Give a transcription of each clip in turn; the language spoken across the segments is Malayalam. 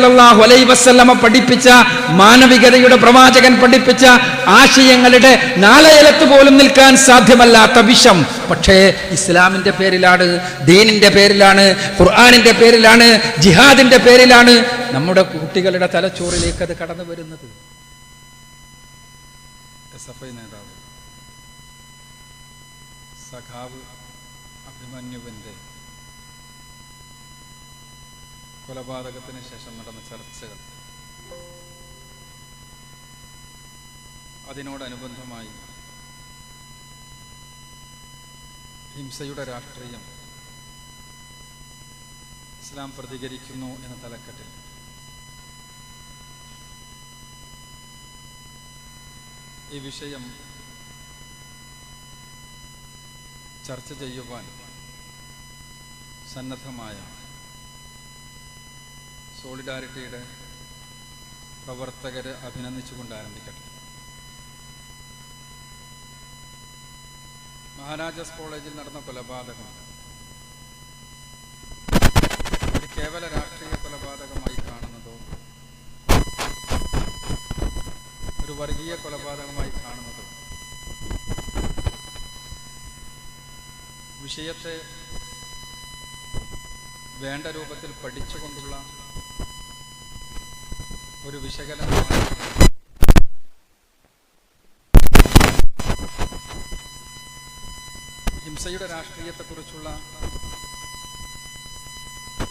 സല്ലല്ലാഹു അലൈഹി വസല്ലമ പഠിപ്പിച്ച, മാനവികതയുടെ പ്രവാചകൻ പഠിപ്പിച്ച ആശയങ്ങളുടെ നാലയലത്ത് പോലും നിൽക്കാൻ സാധ്യമല്ലാത്ത വിഷം പക്ഷേ ഇസ്ലാമിന്റെ പേരിലാണ്, ദീനിന്റെ പേരിലാണ്, ഖുർആനിന്റെ പേരിലാണ്, ജിഹാദിന്റെ പേരിലാണ് നമ്മുടെ കുട്ടികളുടെ തലച്ചോറിലേക്ക് അത് കടന്നു വരുന്നത്. SFI നേതാവ് സഖാവ് അഭിമന്യുവിന്റെ കൊലപാതകത്തിന് ശേഷം നടന്ന ചർച്ചകൾ, അതിനോടനുബന്ധമായി ഹിംസയുടെ രാഷ്ട്രീയം ഇസ്ലാം പ്രതികരിക്കുന്നു എന്ന തലക്കെട്ടിൽ ഈ വിഷയം ചർച്ച ചെയ്യുവാൻ സന്നദ്ധമായ സോളിഡാരിറ്റിയുടെ പ്രവർത്തകരെ അഭിനന്ദിച്ചുകൊണ്ട് ആരംഭിക്കട്ടെ. മഹാരാജാസ് കോളേജിൽ നടന്ന കൊലപാതകം ഒരു കേവല രാഷ്ട്രീയ കൊലപാതകമായി കാണുന്നതോ ഒരു വർഗീയ കൊലപാതകമായി കാണുന്നതോ വിഷയത്തെ വേണ്ട രൂപത്തിൽ പഠിച്ചുകൊണ്ടുള്ള ഒരു വിശകലനമാണ് ഹിംസയുടെ രാഷ്ട്രീയത്തെക്കുറിച്ചുള്ള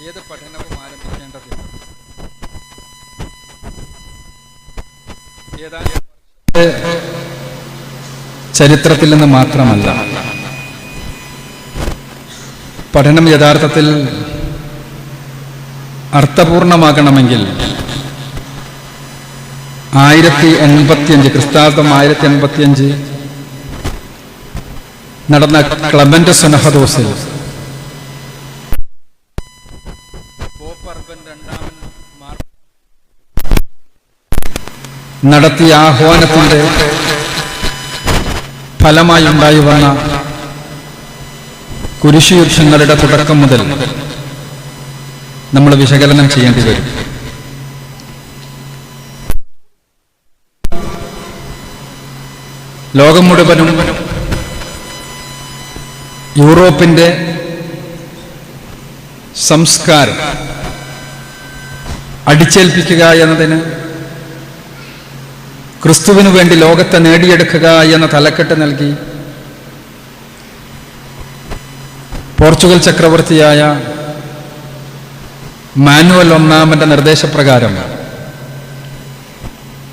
ഏത് പഠനവും ആരംഭിക്കേണ്ടതില്ല. ചരിത്രത്തിൽ നിന്ന് മാത്രമല്ല, പഠനം യഥാർത്ഥത്തിൽ അർത്ഥപൂർണമാകണമെങ്കിൽ 1085 ക്രിസ്താബ്ദം 1085 നടന്ന ക്ലമന്റ് സുനഹദോസിൽ നടത്തിയ ആഹ്വാനത്തിന്റെ ഫലമായി ഉണ്ടായി വന്ന കുരിശുയുദ്ധങ്ങളുടെ തുടക്കം മുതൽ നമ്മൾ വിശകലനം ചെയ്യേണ്ടി വരും. ലോകം മുഴുവനും യൂറോപ്പിന്റെ സംസ്കാരം അടിച്ചേൽപ്പിക്കുക എന്നതിന്, ക്രിസ്തുവിനു വേണ്ടി ലോകത്തെ നേടിയെടുക്കുക എന്ന തലക്കെട്ട് നൽകി പോർച്ചുഗൽ ചക്രവർത്തിയായ മാനുവൽ ഒന്നാമന്റെ നിർദ്ദേശപ്രകാരം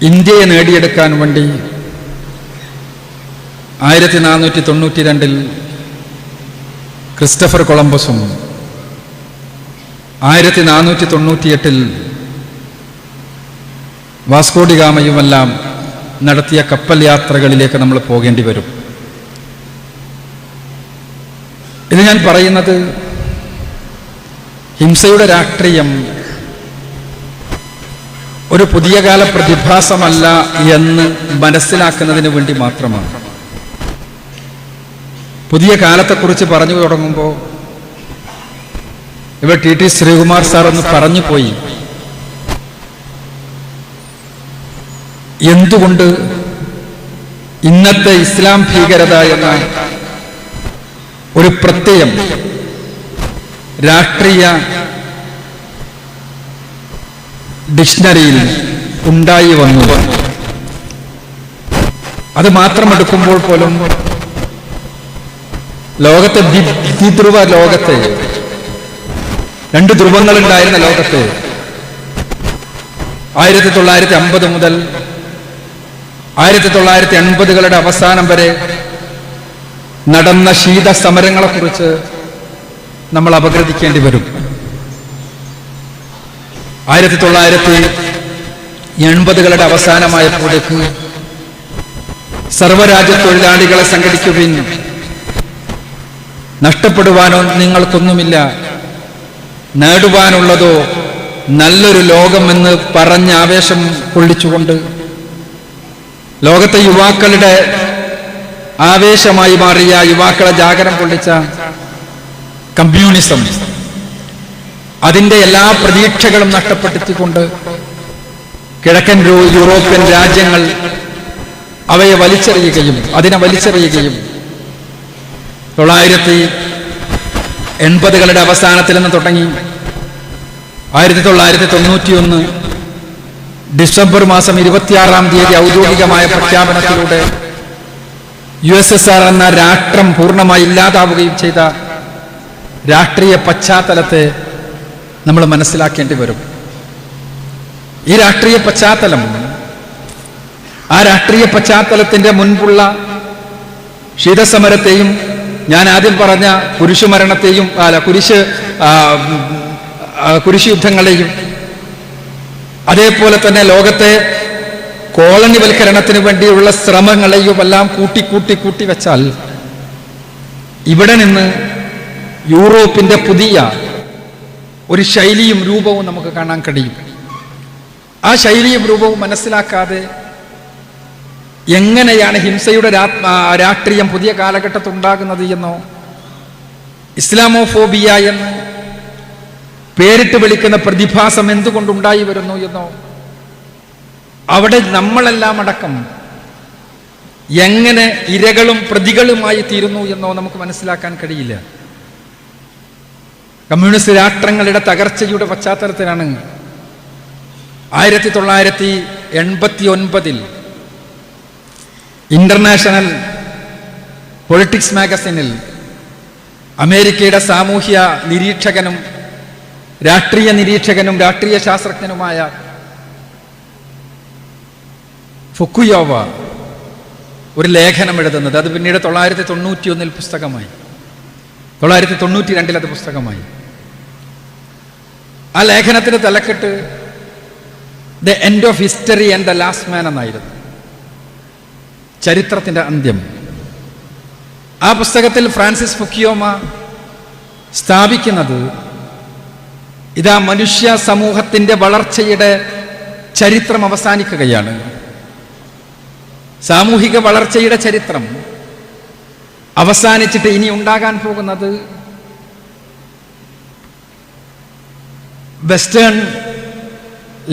ഇന്ത്യയെ നേടിയെടുക്കാൻ വേണ്ടി 1492 ക്രിസ്റ്റഫർ കൊളംബസും 1498 വാസ്കോ ഡി ഗാമയുമെല്ലാം നടത്തിയ കപ്പൽ യാത്രകളിലേക്ക് നമ്മൾ പോകേണ്ടി വരും. ഇത് ഞാൻ പറയുന്നത് ഹിംസയുടെ രാഷ്ട്രീയം ഒരു പുതിയ കാല പ്രതിഭാസമല്ല എന്ന് മനസ്സിലാക്കുന്നതിന് വേണ്ടി മാത്രമാണ്. പുതിയ കാലത്തെക്കുറിച്ച് പറഞ്ഞു തുടങ്ങുമ്പോൾ ഇവിടെ ടി ശ്രീകുമാർ സാർ ഒന്ന് പറഞ്ഞു പോയി, എന്തുകൊണ്ട് ഇന്നത്തെ ഇസ്ലാം ഭീകരത എന്ന ഒരു പ്രത്യയം രാഷ്ട്രീയ ഡിക്ഷണറിയിൽ ഉണ്ടായി വന്നു. അത് മാത്രമെടുക്കുമ്പോൾ പോലും ലോകത്തെ ദ്വിധ്രുവ ലോകത്തെ, 2 ധ്രുവങ്ങളുണ്ടായിരുന്ന ലോകത്തെ 1950 മുതൽ 1980കളുടെ അവസാനം വരെ നടന്ന ശീത സമരങ്ങളെക്കുറിച്ച് നമ്മൾ അപഗ്രഥിക്കേണ്ടി വരും. 1980കളുടെ അവസാനമായപ്പോഴേക്ക് സർവ്വരാജ്യ തൊഴിലാളികളെ സംഘടിക്കുവിൻ, നഷ്ടപ്പെടുവാനോ നിങ്ങൾക്കൊന്നുമില്ല, നേടുവാനുള്ളതോ നല്ലൊരു ലോകമെന്ന് പറഞ്ഞ ആവേശം കൊള്ളിച്ചുകൊണ്ട് ലോകത്തെ യുവാക്കളുടെ ആവേശമായി മാറിയ, യുവാക്കളെ ജാഗരം കൊള്ളിച്ച കമ്മ്യൂണിസം അതിൻ്റെ എല്ലാ പ്രതീക്ഷകളും നഷ്ടപ്പെടുത്തിക്കൊണ്ട് കിഴക്കൻ യൂറോപ്യൻ രാജ്യങ്ങൾ അവയെ വലിച്ചെറിയുകയും 1980കളുടെ അവസാനത്തിൽ നിന്ന് തുടങ്ങി 1991 ഡിസംബർ മാസം 26-ാം തീയതി ഔദ്യോഗികമായ പ്രഖ്യാപനത്തിലൂടെ USSR എന്ന രാഷ്ട്രം പൂർണ്ണമായി ഇല്ലാതാവുകയും ചെയ്ത രാഷ്ട്രീയ പശ്ചാത്തലത്തെ നമ്മൾ മനസ്സിലാക്കേണ്ടി വരും. ഈ രാഷ്ട്രീയ പശ്ചാത്തലം, ആ രാഷ്ട്രീയ പശ്ചാത്തലത്തിന്റെ മുൻപുള്ള ശീതസമരത്തെയും ഞാൻ ആദ്യം പറഞ്ഞ കുരിശ് യുദ്ധങ്ങളെയും അതേപോലെ തന്നെ ലോകത്തെ കോളനിവൽക്കരണത്തിന് വേണ്ടിയുള്ള ശ്രമങ്ങളെയും എല്ലാം കൂട്ടി വെച്ചാൽ ഇവിടെ നിന്ന് യൂറോപ്പിന്റെ പുതിയ ഒരു ശൈലിയും രൂപവും നമുക്ക് കാണാൻ കഴിയും. ആ ശൈലിയും രൂപവും മനസ്സിലാക്കാതെ എങ്ങനെയാണ് ഹിംസയുടെ രാഷ്ട്രീയം പുതിയ കാലഘട്ടത്തിൽ ഉണ്ടാകുന്നത് എന്നോ ഇസ്ലാമോഫോബിയ എന്ന് പേരിട്ട് വിളിക്കുന്ന പ്രതിഭാസം എന്തുകൊണ്ടുണ്ടായി വരുന്നു എന്നോ അവിടെ നമ്മളെല്ലാം അടക്കം എങ്ങനെ ഇരകളും പ്രതികളുമായി തീരുന്നു എന്നോ നമുക്ക് മനസ്സിലാക്കാൻ കഴിയില്ല. കമ്മ്യൂണിസ്റ്റ് രാഷ്ട്രങ്ങളുടെ തകർച്ചയുടെ പശ്ചാത്തലത്തിലാണ് 1989 ഇന്റർനാഷണൽ പൊളിറ്റിക്സ് മാഗസിനിൽ അമേരിക്കയുടെ സാമൂഹ്യ നിരീക്ഷകനും രാഷ്ട്രീയ ശാസ്ത്രജ്ഞനുമായ ഫുക്കുയോവ ഒരു ലേഖനം എഴുതുന്നത്. അത് പിന്നീട് 1991 പുസ്തകമായി, 1992 അത് പുസ്തകമായി. ആ ലേഖനത്തിന് തലക്കെട്ട് the end of history and the last man എന്നായിരുന്നു, ചരിത്രത്തിന്റെ അന്ത്യം. ആ പുസ്തകത്തിൽ ഫ്രാൻസിസ് ഫുക്കുയോമ സ്ഥാപിക്കുന്നത് ഇതാ മനുഷ്യ സമൂഹത്തിന്റെ വളർച്ചയുടെ ചരിത്രം അവസാനിക്കുകയാണ്. സാമൂഹിക വളർച്ചയുടെ ചരിത്രം അവസാനിച്ചിട്ട് ഇനി ഉണ്ടാകാൻ പോകുന്നത് വെസ്റ്റേൺ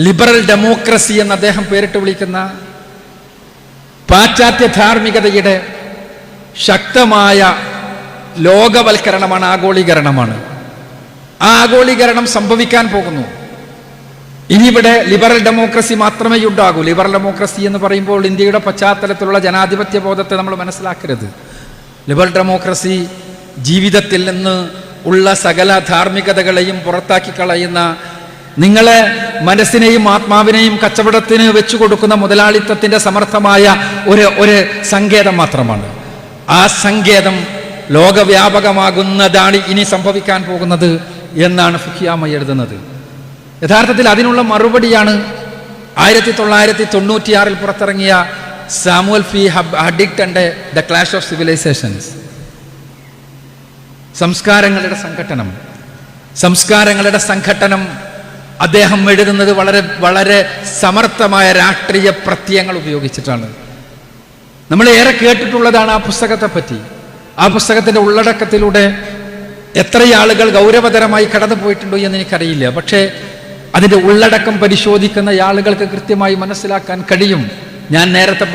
ലിബറൽ ഡെമോക്രസി എന്ന് അദ്ദേഹം പേരിട്ട് വിളിക്കുന്ന പാശ്ചാത്യ ധാർമ്മികതയുടെ ശക്തമായ ലോകവൽക്കരണമാണ്, ആഗോളീകരണമാണ്. ആ ആഗോളീകരണം സംഭവിക്കാൻ പോകുന്നു. ഇനിയിവിടെ ലിബറൽ ഡെമോക്രസി മാത്രമേ ഉണ്ടാകൂ. ലിബറൽ ഡെമോക്രസി എന്ന് പറയുമ്പോൾ ഇന്ത്യയുടെ പശ്ചാത്തലത്തിലുള്ള ജനാധിപത്യ ബോധത്തെ നമ്മൾ മനസ്സിലാക്കരുത്. ലിബറൽ ഡെമോക്രസി ജീവിതത്തിൽ നിന്ന് ഉള്ള സകല ധാർമ്മികതകളെയും പുറത്താക്കി കളയുന്ന, നിങ്ങളെ മനസ്സിനെയും ആത്മാവിനെയും കച്ചവടത്തിന് വെച്ചു കൊടുക്കുന്ന മുതലാളിത്തത്തിന്റെ സമർത്ഥമായ ഒരു സങ്കേതം മാത്രമാണ്. ആ സങ്കേതം ലോകവ്യാപകമാകുന്നതാണ് ഇനി സംഭവിക്കാൻ പോകുന്നത് എന്നാണ് ഫുക്കുയാമ എഴുതുന്നത്. യഥാർത്ഥത്തിൽ അതിനുള്ള മറുപടിയാണ് 1996 പുറത്തിറങ്ങിയ സാമുവൽ പി ഹഡിങ്ടന്റെ ദ ക്ലാഷ് ഓഫ് സിവിലൈസേഷൻസ്, സംസ്കാരങ്ങളുടെ സംഘട്ടനം. അദ്ദേഹം എഴുതുന്നത് വളരെ വളരെ സമർത്ഥമായ രാഷ്ട്രീയ പ്രത്യയങ്ങൾ ഉപയോഗിച്ചിട്ടാണ്. നമ്മൾ ഏറെ കേട്ടിട്ടുള്ളതാണ് ആ പുസ്തകത്തെ പറ്റി. ആ പുസ്തകത്തിന്റെ ഉള്ളടക്കത്തിലൂടെ എത്ര ആളുകൾ ഗൗരവതരമായി കടന്നു പോയിട്ടുണ്ടോ എന്ന് എനിക്കറിയില്ല. പക്ഷേ അതിൻ്റെ ഉള്ളടക്കം പരിശോധിക്കുന്ന ആളുകൾക്ക് കൃത്യമായി മനസ്സിലാക്കാൻ കഴിയും. ഞാൻ നേരത്തെ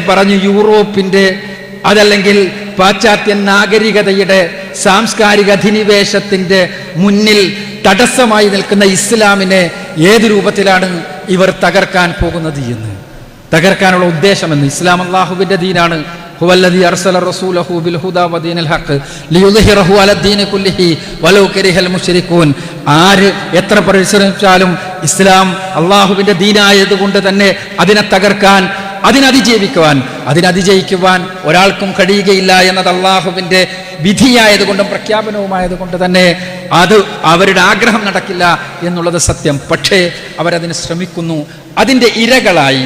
പറഞ്ഞു യൂറോപ്പിൻ്റെ അതല്ലെങ്കിൽ പാശ്ചാത്യ നാഗരികതയുടെ സാംസ്കാരിക അധിനിവേശത്തിൻ്റെ മുന്നിൽ തടസ്സമായി നിൽക്കുന്ന ഇസ്ലാമിനെ ഏത് രൂപത്തിലാണ് ഇവർ തകർക്കാൻ പോകുന്നത് എന്ന്, തകർക്കാനുള്ള ഉദ്ദേശമെന്ന്. ഇസ്ലാം അല്ലാഹുവിൻ്റെ ദീനാണ്. ഹുവല്ലദീ അർസല റസൂലഹു ബിൽ ഹുദാ വദീനിൽ ഹഖ് ലിയുദ്ഹിറഹു അലദ്ദീനി കുല്ലിഹി വലൗ കരിഹൽ മുശ്രികൂൻ. ആര് എത്ര പരിശ്രമിച്ചാലും ഇസ്ലാം അല്ലാഹുവിൻ്റെ ദീനായതുകൊണ്ട് തന്നെ അതിനെ തകർക്കാൻ, അതിനതിജയിക്കുവാൻ ഒരാൾക്കും കഴിയുകയില്ല എന്നത് അല്ലാഹുവിൻ്റെ വിധിയായതുകൊണ്ടും പ്രഖ്യാപനവുമായതുകൊണ്ട് തന്നെ അത് അവരുടെ ആഗ്രഹം നടക്കില്ല എന്നുള്ളത് സത്യം. പക്ഷേ അവരതിന് ശ്രമിക്കുന്നു. അതിൻ്റെ ഇരകളായി,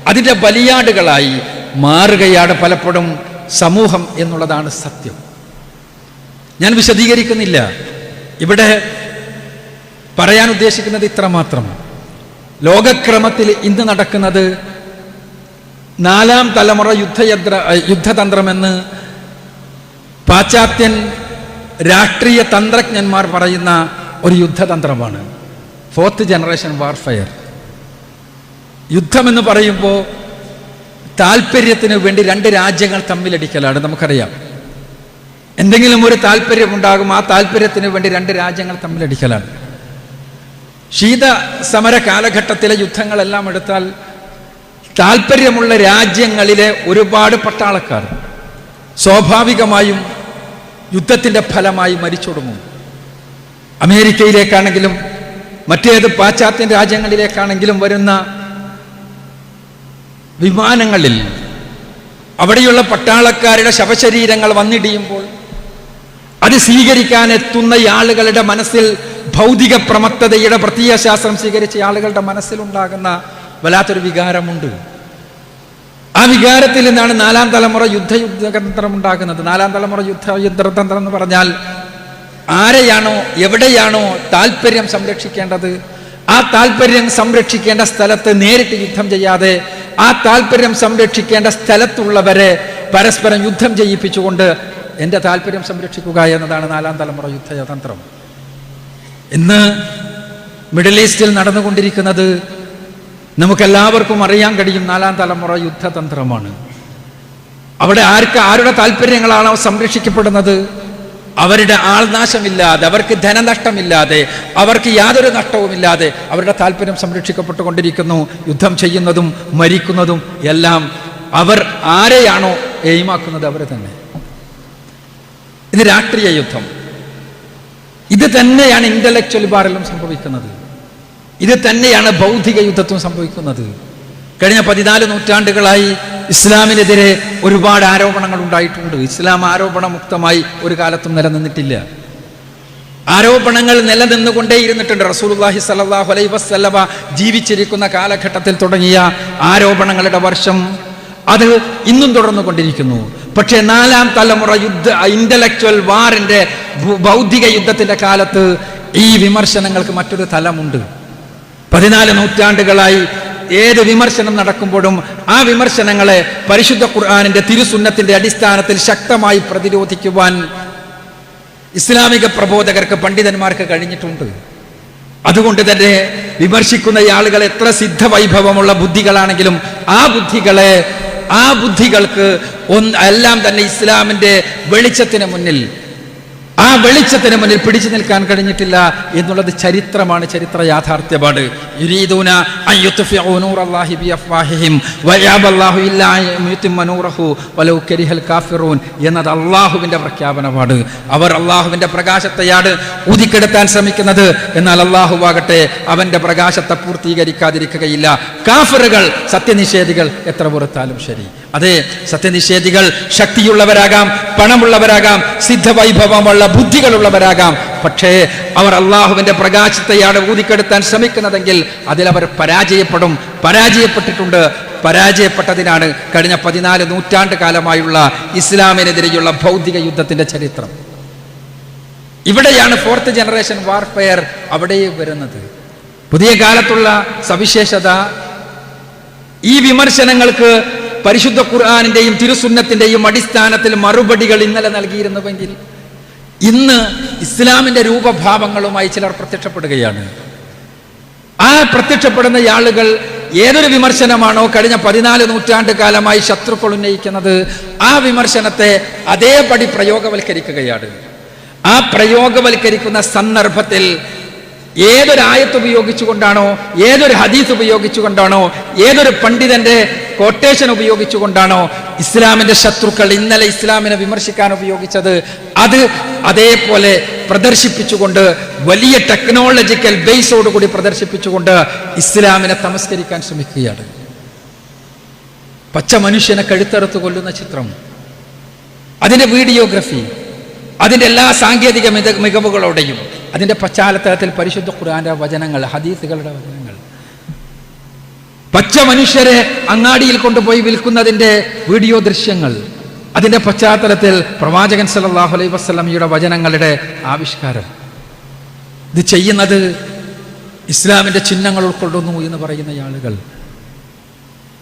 അതിൻ്റെ ബലിയാടുകളായി മാറുകയാണ് പലപ്പോഴും സമൂഹം എന്നുള്ളതാണ് സത്യം. ഞാൻ വിശദീകരിക്കുന്നില്ല. ഇവിടെ പറയാൻ ഉദ്ദേശിക്കുന്നത് ഇത്രമാത്രം. ലോകക്രമത്തിൽ ഇന്ന് നടക്കുന്നത് 4ാം തലമുറ യുദ്ധതന്ത്രമെന്ന് പാശ്ചാത്യൻ രാഷ്ട്രീയ തന്ത്രജ്ഞന്മാർ പറയുന്ന ഒരു യുദ്ധതന്ത്രമാണ് ഫോർത്ത് ജനറേഷൻ വാർഫെയർ. യുദ്ധമെന്ന് പറയുമ്പോൾ താല്പര്യത്തിന് വേണ്ടി രണ്ട് രാജ്യങ്ങൾ തമ്മിലടിക്കലാണ്. നമുക്കറിയാം, എന്തെങ്കിലും ഒരു താല്പര്യമുണ്ടാകും, ആ താല്പര്യത്തിന് വേണ്ടി രണ്ട് രാജ്യങ്ങൾ തമ്മിലടിക്കലാണ്. ശീത സമര കാലഘട്ടത്തിലെ യുദ്ധങ്ങളെല്ലാം എടുത്താൽ താല്പര്യമുള്ള രാജ്യങ്ങളിലെ ഒരുപാട് പട്ടാളക്കാർ സ്വാഭാവികമായും യുദ്ധത്തിൻ്റെ ഫലമായി മരിച്ചൊടുങ്ങും. അമേരിക്കയിലേക്കാണെങ്കിലും മറ്റേത് പാശ്ചാത്യ രാജ്യങ്ങളിലേക്കാണെങ്കിലും വരുന്ന വിമാനങ്ങളിൽ അവിടെയുള്ള പട്ടാളക്കാരുടെ ശവശരീരങ്ങൾ വന്നിടിയുമ്പോൾ അത് സ്വീകരിക്കാൻ എത്തുന്ന ആളുകളുടെ മനസ്സിൽ ഭൗതിക പ്രമത്തതയുടെ പ്രത്യയശാസ്ത്രം സ്വീകരിച്ച ആളുകളുടെ മനസ്സിലുണ്ടാകുന്ന വല്ലാത്തൊരു വികാരമുണ്ട്. ആ വികാരത്തിൽ നിന്നാണ് നാലാം തലമുറ യുദ്ധതന്ത്രം ഉണ്ടാകുന്നത്. നാലാം തലമുറ യുദ്ധതന്ത്രം എന്ന് പറഞ്ഞാൽ ആരെയാണോ എവിടെയാണോ താല്പര്യം സംരക്ഷിക്കേണ്ടത്, ആ താല്പര്യം സംരക്ഷിക്കേണ്ട സ്ഥലത്ത് നേരിട്ട് യുദ്ധം ചെയ്യാതെ ആ താല്പര്യം സംരക്ഷിക്കേണ്ട സ്ഥലത്തുള്ളവരെ പരസ്പരം യുദ്ധം ചെയ്യിപ്പിച്ചുകൊണ്ട് എൻ്റെ താല്പര്യം സംരക്ഷിക്കുക എന്നതാണ് നാലാം തലമുറ യുദ്ധതന്ത്രം. ഇന്ന് മിഡിൽ ഈസ്റ്റിൽ നടന്നുകൊണ്ടിരിക്കുന്നത് നമുക്കെല്ലാവർക്കും അറിയാൻ കഴിയും, നാലാം തലമുറ യുദ്ധതന്ത്രമാണ്. അവിടെ ആരുടെ താല്പര്യങ്ങളാണോ സംരക്ഷിക്കപ്പെടുന്നത്, അവരുടെ ആൾനാശമില്ലാതെ, അവർക്ക് ധനനഷ്ടമില്ലാതെ, അവർക്ക് യാതൊരു നഷ്ടവുമില്ലാതെ അവരുടെ താല്പര്യം സംരക്ഷിക്കപ്പെട്ടുകൊണ്ടിരിക്കുന്നു. യുദ്ധം ചെയ്യുന്നതും മരിക്കുന്നതും എല്ലാം അവർ ആരെയാണോ എയിമാക്കുന്നത് അവർ തന്നെ. ഇത് രാഷ്ട്രീയ യുദ്ധം. ഇത് തന്നെയാണ് ഇന്റലക്ച്വൽ വാറിലും സംഭവിക്കുന്നത്. ഇത് തന്നെയാണ് ബൗദ്ധിക യുദ്ധത്വം സംഭവിക്കുന്നത്. കഴിഞ്ഞ 14 നൂറ്റാണ്ടുകളായി ഇസ്ലാമിനെതിരെ ഒരുപാട് ആരോപണങ്ങൾ ഉണ്ടായിട്ടുണ്ട്. ഇസ്ലാം ആരോപണമുക്തമായി ഒരു കാലത്തും നിലനിന്നിട്ടില്ല. ആരോപണങ്ങൾ നിലനിന്നുകൊണ്ടേയിരുന്നിട്ടുണ്ട്. റസൂലുള്ളാഹി സ്വല്ലല്ലാഹു അലൈഹി വസല്ലമ ജീവിച്ചിരിക്കുന്ന കാലഘട്ടത്തിൽ തുടങ്ങിയ ആരോപണങ്ങളുടെ വർഷം അത് ഇന്നും തുടർന്നു കൊണ്ടിരിക്കുന്നു. പക്ഷേ നാലാം തലമുറ ഇന്റലക്ച്വൽ വാറിന്റെ ബൗദ്ധിക യുദ്ധത്തിന്റെ കാലത്ത് ഈ വിമർശനങ്ങൾക്ക് മറ്റൊരു തലമുണ്ട്. 14 നൂറ്റാണ്ടുകളായി ഏത് വിമർശനം നടക്കുമ്പോഴും ആ വിമർശനങ്ങളെ പരിശുദ്ധ ഖുർആനിന്റെ തിരുസുന്നത്തിന്റെ അടിസ്ഥാനത്തിൽ ശക്തമായി പ്രതിരോധിക്കുവാൻ ഇസ്ലാമിക പ്രബോധകർക്ക്, പണ്ഡിതന്മാർക്ക് കഴിഞ്ഞിട്ടുണ്ട്. അതുകൊണ്ട് തന്നെ വിമർശിക്കുന്ന ആളുകൾ എത്ര സിദ്ധവൈഭവമുള്ള ബുദ്ധികളാണെങ്കിലും ആ ബുദ്ധികൾക്ക് എല്ലാം തന്നെ ഇസ്ലാമിന്റെ വെളിച്ചത്തിന് മുന്നിൽ പിടിച്ചു നിൽക്കാൻ കഴിഞ്ഞിട്ടില്ല എന്നുള്ളത് ചരിത്രമാണ്, ചരിത്ര യാഥാർത്ഥ്യമാണ്. യുരീദൂന അൻ യുത്ഫിഉ നൂറല്ലാഹി ബിഅഫ്വാഹിഹിം വയഅബല്ലാഹു ഇല്ലാ അൻ യുതിമ്മ നൂറഹു വലൗ കരിഹൽ കാഫിറൂൻ എന്നത് അല്ലാഹുവിന്റെ പ്രഖ്യാപനമാണ്. അവർ അല്ലാഹുവിന്റെ പ്രകാശത്തെയാണ് ഊതിക്കെടുത്താൻ ശ്രമിക്കുന്നത്. എന്നാൽ അല്ലാഹുവാകട്ടെ അവന്റെ പ്രകാശത്തെ പൂർത്തീകരിക്കാതിരിക്കുകയില്ല. കാഫിറുകൾ, സത്യനിഷേധികൾ എത്ര പുറത്താലും ശരി. അതെ, സത്യനിഷേധികൾ ശക്തിയുള്ളവരാകാം, പണമുള്ളവരാകാം, സിദ്ധവൈഭവമുള്ള ബുദ്ധികളുള്ളവരാകാം. പക്ഷേ അവർ അള്ളാഹുവിന്റെ പ്രകാശത്തെയാണ് ഊതിക്കെടുത്താൻ ശ്രമിക്കുന്നതെങ്കിൽ അതിലവർ പരാജയപ്പെട്ടിട്ടുണ്ട്. പരാജയപ്പെട്ടതിനാണ് കഴിഞ്ഞ 14 നൂറ്റാണ്ട് കാലമായുള്ള ഇസ്ലാമിനെതിരെയുള്ള ഭൗതിക യുദ്ധത്തിന്റെ ചരിത്രം. ഇവിടെയാണ് ഫോർത്ത് ജനറേഷൻ വാർഫെയർ അവിടെ വരുന്നത്. പുതിയ കാലത്തുള്ള സവിശേഷത, ഈ വിമർശനങ്ങൾക്ക് പരിശുദ്ധ ഖുർആനിന്റെയും തിരുസുന്നത്തിന്റെയും അടിസ്ഥാനത്തിൽ മറുപടികൾ ഇന്നലെ നൽകിയിരുന്നുവെങ്കിൽ ഇന്ന് ഇസ്ലാമിന്റെ രൂപഭാവങ്ങളുമായി ചിലർ പ്രത്യക്ഷപ്പെടുകയാണ്. ആ പ്രത്യക്ഷപ്പെടുന്ന ആളുകൾ ഏതൊരു വിമർശനമാണോ കഴിഞ്ഞ 14 നൂറ്റാണ്ട് കാലമായി ശത്രുക്കൾ ഉന്നയിക്കുന്നത്, ആ വിമർശനത്തെ അതേപടി പ്രയോഗവൽക്കരിക്കുകയാണ്. ആ പ്രയോഗവൽക്കരിക്കുന്ന സന്ദർഭത്തിൽ ഏതൊരു ആയത്ത് ഉപയോഗിച്ചുകൊണ്ടാണോ, ഏതൊരു ഹദീസ് ഉപയോഗിച്ചുകൊണ്ടാണോ, ഏതൊരു പണ്ഡിതന്റെ കൊട്ടേഷൻ ഉപയോഗിച്ചുകൊണ്ടാണോ ഇസ്ലാമിന്റെ ശത്രുക്കൾ ഇന്നലെ ഇസ്ലാമിനെ വിമർശിക്കാൻ ഉപയോഗിച്ചത്, അത് അതേപോലെ പ്രദർശിപ്പിച്ചുകൊണ്ട്, വലിയ ടെക്നോളജിക്കൽ ബേസോടുകൂടി പ്രദർശിപ്പിച്ചുകൊണ്ട് ഇസ്ലാമിനെ തമസ്കരിക്കാൻ ശ്രമിക്കുകയാണ്. പച്ച മനുഷ്യനെ കഴുത്തറുത്ത് കൊല്ലുന്ന ചിത്രം, അതിന്റെ വീഡിയോഗ്രഫി, അതിന്റെ എല്ലാ സാങ്കേതിക മികവുകളോടെയും അതിന്റെ പശ്ചാത്തലത്തിൽ പരിശുദ്ധ ഖുർആന്റെ വചനങ്ങൾ, ഹദീസുകളുടെ വചനങ്ങൾ, പച്ച മനുഷ്യരെ അങ്ങാടിയിൽ കൊണ്ടുപോയി വിൽക്കുന്നതിന്റെ വീഡിയോ ദൃശ്യങ്ങൾ, അതിന്റെ പശ്ചാത്തലത്തിൽ പ്രവാചകൻ സല്ലല്ലാഹു അലൈഹി വസല്ലമയുടെ വചനങ്ങളുടെ ആവിഷ്കാരം. ഇത് ചെയ്യുന്നത് ഇസ്ലാമിന്റെ ചിഹ്നങ്ങൾ ഉൾക്കൊള്ളുന്നു എന്ന് പറയുന്ന ആളുകൾ.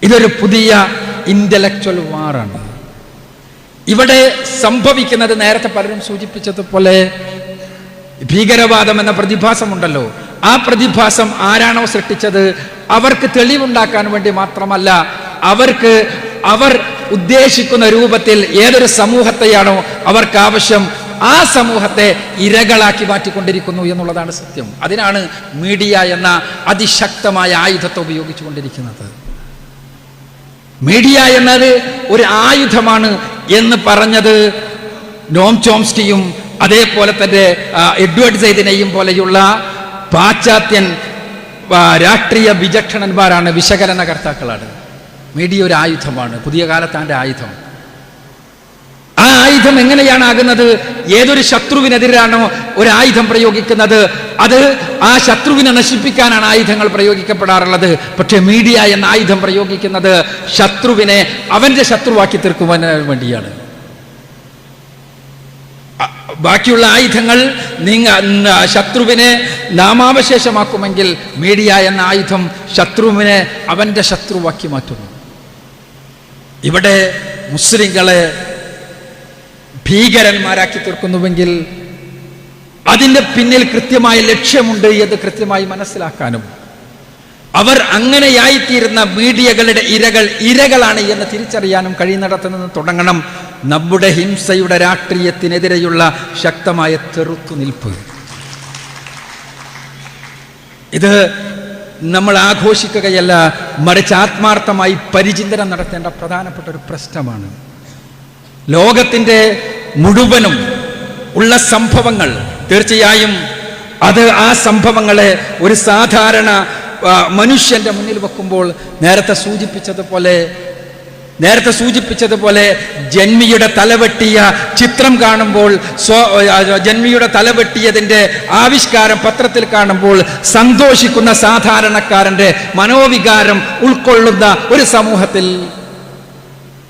ഇതൊരു പുതിയ ഇന്റലക്ച്വൽ വാറാണ്. ഇവിടെ സംഭവിക്കുന്നത് നേരത്തെ പലരും സൂചിപ്പിച്ചതുപോലെ ഭീകരവാദം എന്ന പ്രതിഭാസമുണ്ടല്ലോ. ആ പ്രതിഭാസം ആരാണോ സൃഷ്ടിച്ചത് അവർക്ക് തെളിവുണ്ടാക്കാൻ വേണ്ടി മാത്രമല്ല, അവർ ഉദ്ദേശിക്കുന്ന രൂപത്തിൽ ഏതൊരു സമൂഹത്തെയാണോ അവർക്ക് ആവശ്യം ആ സമൂഹത്തെ ഇരകളാക്കി മാറ്റിക്കൊണ്ടിരിക്കുന്നു എന്നുള്ളതാണ് സത്യം. അതിനാണ് മീഡിയ എന്ന അതിശക്തമായ ആയുധത്തെ ഉപയോഗിച്ചുകൊണ്ടിരിക്കുന്നത്. മീഡിയ എന്നത് ഒരു ആയുധമാണ് എന്ന് പറഞ്ഞത് നോം ചോംസ്കിയും അതേപോലെ തന്നെ എഡ്വേർഡ് സൈദിനെയും പോലെയുള്ള പാശ്ചാത്യൻ രാഷ്ട്രീയ വിചക്ഷണന്മാരാണ്, വിശകലനകർത്താക്കളാണ്. മീഡിയ ഒരു ആയുധമാണ്, പുതിയ കാലത്താൻ്റെ ആയുധം. ആ ആയുധം എങ്ങനെയാണ് ആകുന്നത്? ഏതൊരു ശത്രുവിനെതിരാണോ ഒരു ആയുധം പ്രയോഗിക്കുന്നത് അത് ആ ശത്രുവിനെ നശിപ്പിക്കാനാണ് ആയുധങ്ങൾ പ്രയോഗിക്കപ്പെടാറുള്ളത്. പക്ഷേ മീഡിയ എന്ന ആയുധം പ്രയോഗിക്കുന്നത് ശത്രുവിനെ അവന്റെ ശത്രുവാക്കി തീർക്കുവാൻ വേണ്ടിയാണ്. ബാക്കിയുള്ള ആയുധങ്ങൾ ശത്രുവിനെ നാമാവശേഷമാക്കുമെങ്കിൽ മീഡിയ എന്ന ആയുധം ശത്രുവിനെ അവന്റെ ശത്രുവാക്കി മാറ്റുന്നു. ഇവിടെ മുസ്ലിങ്ങളെ ഭീകരന്മാരാക്കി തീർക്കുന്നുവെങ്കിൽ അതിൻ്റെ പിന്നിൽ കൃത്യമായ ലക്ഷ്യമുണ്ട് എന്ന് കൃത്യമായി മനസ്സിലാക്കാനും അവർ അങ്ങനെയായിത്തീരുന്ന മീഡിയകളുടെ ഇരകളാണ് എന്ന് തിരിച്ചറിയാനും കഴിയുന്നിടത്ത് നിന്ന് തുടങ്ങണം നമ്മുടെ ഹിംസയുടെ രാഷ്ട്രീയത്തിനെതിരെയുള്ള ശക്തമായ ചെറുത്തുനിൽപ്പ്. ഇത് നമ്മൾ ആഘോഷിക്കുകയല്ല, മറിച്ച് ആത്മാർത്ഥമായി പരിചിന്തനം നടത്തേണ്ട പ്രധാനപ്പെട്ട ഒരു പ്രശ്നമാണ്. ലോകത്തിൻ്റെ മുഴുവനും ഉള്ള സംഭവങ്ങൾ തീർച്ചയായും അത് ആ സംഭവങ്ങളെ ഒരു സാധാരണ മനുഷ്യന്റെ മുന്നിൽ വെക്കുമ്പോൾ നേരത്തെ സൂചിപ്പിച്ചതുപോലെ ജന്മിയുടെ തലവെട്ടിയ ചിത്രം കാണുമ്പോൾ, ജന്മിയുടെ തലവെട്ടിയതിൻ്റെ ആവിഷ്കാരം പത്രത്തിൽ കാണുമ്പോൾ സന്തോഷിക്കുന്ന സാധാരണക്കാരൻ്റെ മനോവികാരം ഉൾക്കൊള്ളുന്ന ഒരു സമൂഹത്തിൽ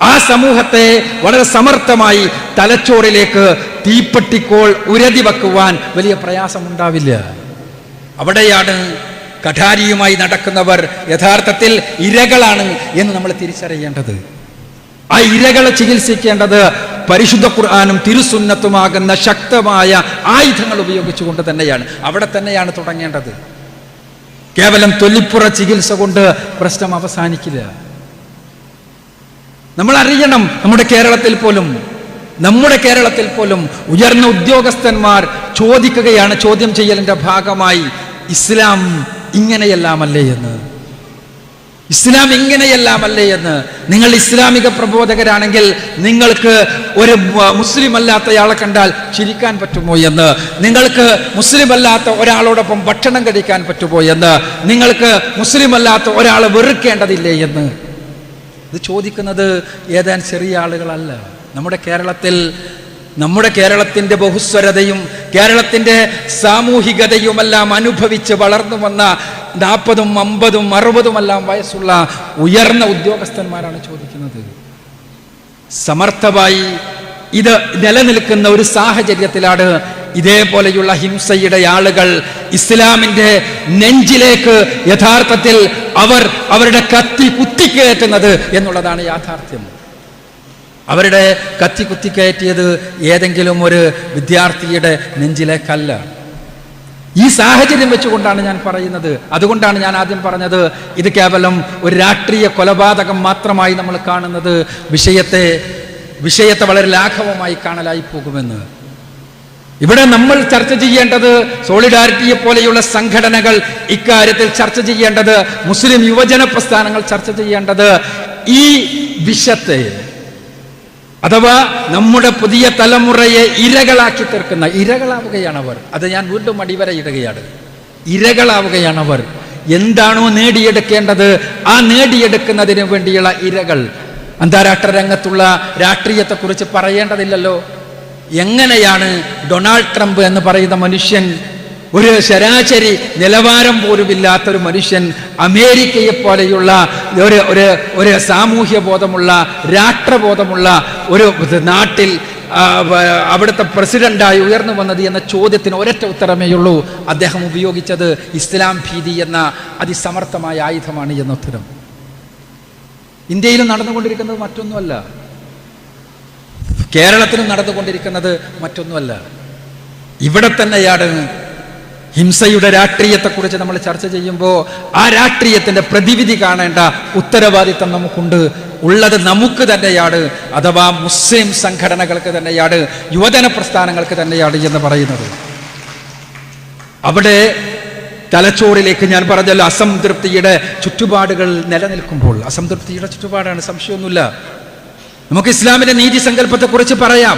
ആ സമൂഹത്തെ വളരെ സമർത്ഥമായി തലച്ചോറിലേക്ക് തീപ്പെട്ടിക്കോൾ ഉരതി വെക്കുവാൻ വലിയ പ്രയാസമുണ്ടാവില്ല. അവിടെയാണ് കഠാരിയുമായി നടക്കുന്നവർ യഥാർത്ഥത്തിൽ ഇരകളാണ് എന്ന് നമ്മൾ തിരിച്ചറിയേണ്ടത്. ആ ഇരകളെ ചികിത്സിക്കേണ്ടത് പരിശുദ്ധ ഖുർആനും തിരുസുന്നത്തുമാകുന്ന ശക്തമായ ആയുധങ്ങൾ ഉപയോഗിച്ചുകൊണ്ട് തന്നെയാണ്. അവിടെ തന്നെയാണ് തുടങ്ങേണ്ടത്. കേവലം തൊലിപ്പുറ ചികിത്സ കൊണ്ട് പ്രശ്നം അവസാനിക്കില്ല. നമ്മൾ അറിയണം, നമ്മുടെ കേരളത്തിൽ പോലും ഉയർന്ന ഉദ്യോഗസ്ഥന്മാർ ചോദിക്കുകയാണ് ചോദ്യം ചെയ്യലിന്റെ ഭാഗമായി, ഇസ്ലാം ഇങ്ങനെയെല്ലാമല്ലേ എന്ന്. നിങ്ങൾ ഇസ്ലാമിക പ്രബോധകരാണെങ്കിൽ നിങ്ങൾക്ക് ഒരു മുസ്ലിം അല്ലാത്തയാളെ കണ്ടാൽ ചിരിക്കാൻ പറ്റുമോ എന്ന്, നിങ്ങൾക്ക് മുസ്ലിം അല്ലാത്ത ഒരാളോടൊപ്പം ഭക്ഷണം കഴിക്കാൻ പറ്റുമോ എന്ന്, നിങ്ങൾക്ക് മുസ്ലിം അല്ലാത്ത ഒരാളെ വെറുക്കേണ്ടതില്ലേ എന്ന്. ഇത് ചോദിക്കുന്നത് ഏതാനും ചെറിയ ആളുകളല്ല. നമ്മുടെ കേരളത്തിൻ്റെ ബഹുസ്വരതയും കേരളത്തിൻ്റെ സാമൂഹികതയുമെല്ലാം അനുഭവിച്ച് വളർന്നു വന്ന 40, 50, 60 വയസ്സുള്ള ഉയർന്ന ഉദ്യോഗസ്ഥന്മാരാണ് ചോദിക്കുന്നത്. സമർത്ഥമായി ഇത് നിലനിൽക്കുന്ന ഒരു സാഹചര്യത്തിലാണ് ഇതേപോലെയുള്ള ഹിംസയുടെ ആളുകൾ ഇസ്ലാമിൻ്റെ നെഞ്ചിലേക്ക് യഥാർത്ഥത്തിൽ അവരുടെ കത്തി കുത്തിക്കയറ്റുന്നത് എന്നുള്ളതാണ് യാഥാർത്ഥ്യം. അവരുടെ കത്തി കുത്തിക്കയറ്റിയത് ഏതെങ്കിലും ഒരു വിദ്യാർത്ഥിയുടെ നെഞ്ചിലേക്കല്ല. ഈ സാഹചര്യം വെച്ചുകൊണ്ടാണ് ഞാൻ പറയുന്നത്. അതുകൊണ്ടാണ് ഞാൻ ആദ്യം പറഞ്ഞത് ഇത് കേവലം ഒരു രാഷ്ട്രീയ കൊലപാതകം മാത്രമായി നമ്മൾ കാണുന്നത് വിഷയത്തെ വളരെ ലാഘവമായി കാണലായി പോകുമെന്ന്. ഇവിടെ നമ്മൾ ചർച്ച ചെയ്യേണ്ടത് സോളിഡാരിറ്റിയെ പോലെയുള്ള സംഘടനകൾ ഇക്കാര്യത്തിൽ ചർച്ച ചെയ്യേണ്ടത്, മുസ്ലിം യുവജന പ്രസ്ഥാനങ്ങൾ ചർച്ച ചെയ്യേണ്ടത് ഈ വിഷയത്തെ അഥവാ നമ്മുടെ പുതിയ തലമുറയെ ഇരകളാക്കി തീർക്കുന്ന ഇരകളാവുകയാണവർ. അത് ഞാൻ വീണ്ടും അടിവരയിടുകയാണ്. ഇരകളാവുകയാണവർ. എന്താണോ നേടിയെടുക്കേണ്ടത് ആ നേടിയെടുക്കുന്നതിന് വേണ്ടിയുള്ള ഇരകൾ. അന്താരാഷ്ട്ര രംഗത്തുള്ള രാഷ്ട്രീയത്തെക്കുറിച്ച് പറയേണ്ടതില്ലല്ലോ. എങ്ങനെയാണ് ഡൊണാൾഡ് ട്രംപ് എന്ന് പറയുന്ന മനുഷ്യൻ, ഒരു ശരാശരി നിലവാരം പോലുമില്ലാത്തൊരു മനുഷ്യൻ, അമേരിക്കയെ പോലെയുള്ള ഒരു സാമൂഹ്യ ബോധമുള്ള രാഷ്ട്രബോധമുള്ള ഒരു നാട്ടിൽ അവിടുത്തെ പ്രസിഡന്റായി ഉയർന്നു വന്നത് എന്ന ചോദ്യത്തിന് ഒരൊറ്റ ഉത്തരമേയുള്ളൂ. അദ്ദേഹം ഉപയോഗിച്ചത് ഇസ്ലാം ഭീതി എന്ന അതിസമർത്ഥമായ ആയുധമാണ് എന്ന ഉത്തരം. ഇന്ത്യയിലും നടന്നുകൊണ്ടിരിക്കുന്നത് മറ്റൊന്നുമല്ല. കേരളത്തിലും നടന്നുകൊണ്ടിരിക്കുന്നത് മറ്റൊന്നുമല്ല. ഇവിടെ തന്നെയാണ് ഹിംസയുടെ രാഷ്ട്രീയത്തെക്കുറിച്ച് നമ്മൾ ചർച്ച ചെയ്യുമ്പോൾ ആ രാഷ്ട്രീയത്തിന്റെ പ്രതിവിധി കാണേണ്ട ഉത്തരവാദിത്തം നമുക്കുണ്ട്. ഉള്ളത് നമുക്ക് തന്നെയാണ്, അഥവാ മുസ്ലിം സംഘടനകൾക്ക് തന്നെയാണ്, യുവജന പ്രസ്ഥാനങ്ങൾക്ക് തന്നെയാണ് എന്ന് പറയുന്നത്. അവിടെ തലച്ചോറിലേക്ക് ഞാൻ പറഞ്ഞല്ലോ, അസംതൃപ്തിയുടെ ചുറ്റുപാടുകൾ നിലനിൽക്കുമ്പോൾ, അസംതൃപ്തിയുടെ ചുറ്റുപാടാണ്, സംശയമൊന്നുമില്ല. നമുക്ക് ഇസ്ലാമിന്റെ നീതി സങ്കല്പത്തെക്കുറിച്ച് പറയാം,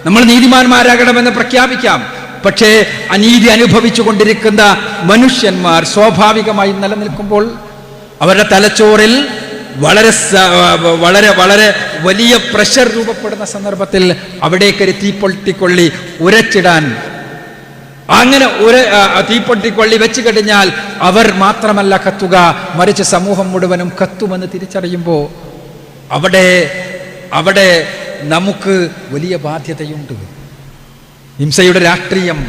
നമ്മൾ നീതിമാന്മാരാകണമെന്ന് പ്രഖ്യാപിക്കാം. പക്ഷേ അനീതി അനുഭവിച്ചു കൊണ്ടിരിക്കുന്ന മനുഷ്യന്മാർ സ്വാഭാവികമായും നിലനിൽക്കുമ്പോൾ അവരുടെ തലച്ചോറിൽ വളരെ വളരെ വളരെ വലിയ പ്രഷർ രൂപപ്പെടുന്ന സന്ദർഭത്തിൽ അവിടേക്കൊരു തീപ്പൊട്ടിക്കൊള്ളി ഉരച്ചിടാൻ, അങ്ങനെ ഒരു തീപ്പൊട്ടിക്കൊള്ളി വെച്ച് കഴിഞ്ഞാൽ അവർ മാത്രമല്ല കത്തുക, മറിച്ച് സമൂഹം മുഴുവനും കത്തുമെന്ന് തിരിച്ചറിയുമ്പോൾ അവിടെ നമുക്ക് വലിയ ബാധ്യതയുണ്ട്. ഹിംസയുടെ രാഷ്ട്രീയം,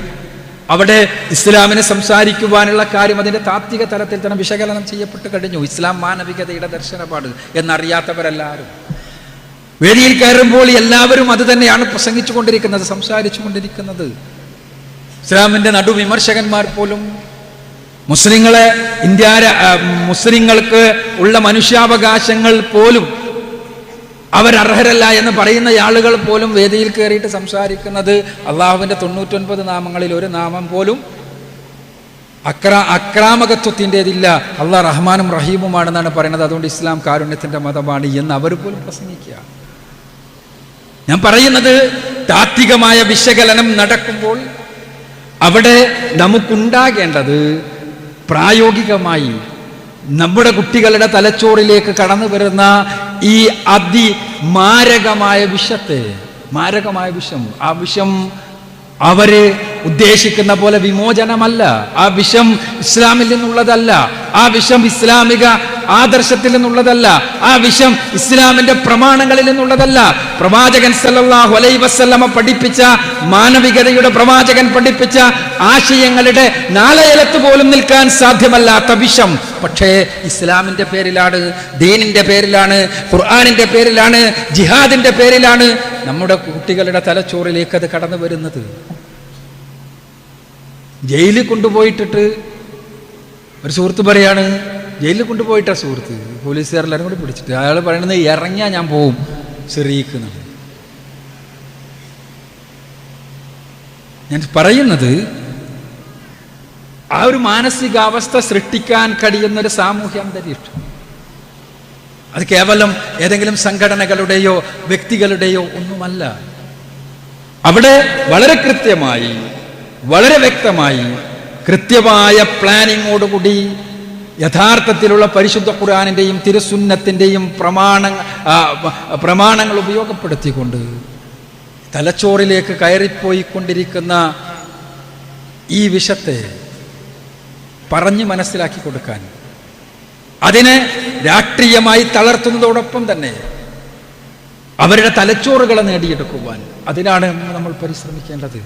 അവിടെ ഇസ്ലാമിനെ സംസാരിക്കുവാനുള്ള കാര്യം അതിൻ്റെ താത്വിക തലത്തിൽ തന്നെ വിശകലനം ചെയ്യപ്പെട്ട് കഴിഞ്ഞു. ഇസ്ലാം മാനവികതയുടെ ദർശനപാട് എന്നറിയാത്തവരെല്ലാവരും വേദിയിൽ കയറുമ്പോൾ എല്ലാവരും അത് തന്നെയാണ് പ്രസംഗിച്ചു കൊണ്ടിരിക്കുന്നത്, സംസാരിച്ചു കൊണ്ടിരിക്കുന്നത്. ഇസ്ലാമിൻ്റെ നടുവിമർശകന്മാർ പോലും മുസ്ലിങ്ങൾക്ക് ഉള്ള മനുഷ്യാവകാശങ്ങൾ പോലും അവരർഹരല്ല എന്ന് പറയുന്ന ആളുകൾ പോലും വേദിയിൽ കയറിയിട്ട് സംസാരിക്കുന്നത് അള്ളാഹുവിൻ്റെ 99 നാമങ്ങളിൽ ഒരു നാമം പോലും അക്രാമകത്വത്തിൻ്റെതില്ല, അള്ളാഹ് റഹ്മാനും റഹീമുമാണെന്നാണ് പറയുന്നത്. അതുകൊണ്ട് ഇസ്ലാം കാരുണ്യത്തിൻ്റെ മതമാണ് എന്ന് അവർ പോലും പ്രസംഗിക്കുക. ഞാൻ പറയുന്നത്, താത്വികമായ വിശകലനം നടക്കുമ്പോൾ അവിടെ നമുക്കുണ്ടാകേണ്ടത് പ്രായോഗികമായി നമ്മുടെ കുട്ടികളുടെ തലച്ചോറിലേക്ക് കടന്നു വരുന്ന ഈ അതിമാരകമായ വിഷം, ആ വിഷം അവര് ഉദ്ദേശിക്കുന്ന പോലെ വിമോചനമല്ല, ആ വിഷം ഇസ്ലാമിൽ നിന്നുള്ളതല്ല, ആ വിഷം ഇസ്ലാമിക ആദർശത്തിൽ നിന്നുള്ളതല്ല, ആ വിഷം ഇസ്ലാമിന്റെ പ്രമാണങ്ങളിൽ നിന്നുള്ളതല്ല. പ്രവാചകൻ സല്ലല്ലാഹു അലൈഹി വസല്ലമ പഠിപ്പിച്ച, മാനവികതയുടെ പ്രവാചകൻ പഠിപ്പിച്ച ആശയങ്ങളുടെ നാലയലത്ത് പോലും നിൽക്കാൻ സാധ്യമല്ലാത്ത വിഷം പക്ഷേ ഇസ്ലാമിന്റെ പേരിലാണ്, ദീനിന്റെ പേരിലാണ്, ഖുർആനിന്റെ പേരിലാണ്, ജിഹാദിന്റെ പേരിലാണ് നമ്മുടെ കുട്ടികളുടെ തലച്ചോറിലേക്ക് അത് കടന്നു വരുന്നത്. ജയിലിൽ കൊണ്ടുപോയിട്ടിട്ട് ഒരു സുഹൃത്ത് പറയാണ്, ജയിലിൽ കൊണ്ടുപോയിട്ടാ സുഹൃത്ത്, പോലീസുകാരെല്ലാവരും കൂടി പിടിച്ചിട്ട് അയാൾ പറയണത് ഇറങ്ങിയാൽ ഞാൻ പോവും സിറിയിക്കുന്നത്. ഞാൻ പറയുന്നത്, ആ ഒരു മാനസികാവസ്ഥ സൃഷ്ടിക്കാൻ കഴിയുന്നൊരു സാമൂഹ്യ അന്തരീക്ഷം അത് കേവലം ഏതെങ്കിലും സംഘടനകളുടെയോ വ്യക്തികളുടെയോ ഒന്നുമല്ല. അവിടെ വളരെ കൃത്യമായി, വളരെ വ്യക്തമായി, കൃത്യമായ പ്ലാനിങ്ങോടുകൂടി യഥാർത്ഥത്തിലുള്ള പരിശുദ്ധ ഖുർആനിന്റെയും തിരുസുന്നത്തിന്റെയും പ്രമാണങ്ങൾ ഉപയോഗപ്പെടുത്തിക്കൊണ്ട് തലച്ചോറിലേക്ക് കയറിപ്പോയിക്കൊണ്ടിരിക്കുന്ന ഈ വിഷത്തെ പറഞ്ഞ് മനസ്സിലാക്കി കൊടുക്കാൻ, അതിനെ രാഷ്ട്രീയമായി തളർത്തുന്നതോടൊപ്പം തന്നെ അവരുടെ തലച്ചോറുകളെ നേടിയെടുക്കുവാൻ, അതിനാണ് നമ്മൾ പരിശ്രമിക്കേണ്ടത്.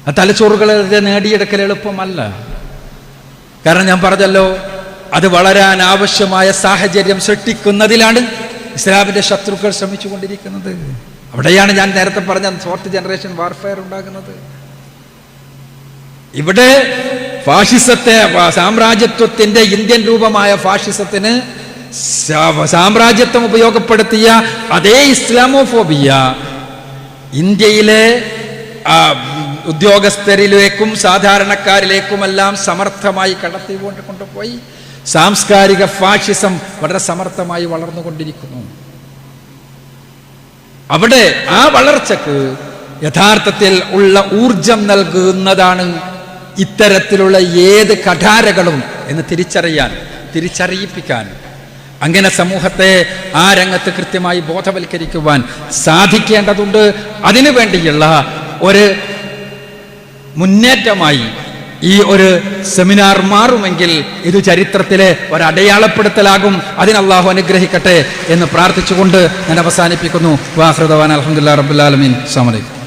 ആ തലച്ചോറുകളെ നേടിയെടുക്കൽ എളുപ്പമല്ല. കാരണം ഞാൻ പറഞ്ഞല്ലോ, അത് വളരാൻ ആവശ്യമായ സാഹചര്യം സൃഷ്ടിക്കുന്നതിലാണ് ഇസ്ലാമിന്റെ ശത്രുക്കൾ ശ്രമിച്ചുകൊണ്ടിരിക്കുന്നത്. അവിടെയാണ് ഞാൻ നേരത്തെ പറഞ്ഞ ഫോർത്ത് ജനറേഷൻ വാർഫെയർ ഉണ്ടാകുന്നത്. ഇവിടെ ഫാഷിസത്തെ, സാമ്രാജ്യത്വത്തിന്റെ ഇന്ത്യൻ രൂപമായ ഫാഷിസത്തിന് സാമ്രാജ്യത്വം ഉപയോഗപ്പെടുത്തിയ അതേ ഇസ്ലാമോഫോബിയ ഇന്ത്യയിലെ ഉദ്യോഗസ്ഥരിലേക്കും സാധാരണക്കാരിലേക്കുമെല്ലാം സമർത്ഥമായി കടത്തിക്കൊണ്ട് കൊണ്ടുപോയി സാംസ്കാരിക ഫാഷിസം വളരെ സമർത്ഥമായി വളർന്നുകൊണ്ടിരിക്കുന്നു. അവിടെ ആ വളർച്ചക്ക് യഥാർത്ഥത്തിൽ ഉള്ള ഊർജം നൽകുന്നതാണ് ഇത്തരത്തിലുള്ള ഏത് കഠാരകളും എന്ന് തിരിച്ചറിയിപ്പിക്കാൻ, അങ്ങനെ സമൂഹത്തെ ആ രംഗത്ത് കൃത്യമായി ബോധവൽക്കരിക്കുവാൻ സാധിക്കേണ്ടതുണ്ട്. അതിനു വേണ്ടിയുള്ള ഒരു മുന്നേറ്റമായി ഈ ഒരു സെമിനാർ മാറുമെങ്കിൽ ഇത് ചരിത്രത്തിലെ ഒരടയാളപ്പെടുത്തലാകും. അതിന് അല്ലാഹു അനുഗ്രഹിക്കട്ടെ എന്ന് പ്രാർത്ഥിച്ചുകൊണ്ട് ഞാൻ അവസാനിപ്പിക്കുന്നു. വാഹൃദവാൻ അൽഹംദുലില്ലാഹി റബ്ബിൽ ആലമീൻ. അസ്സലാമു അലൈക്കും.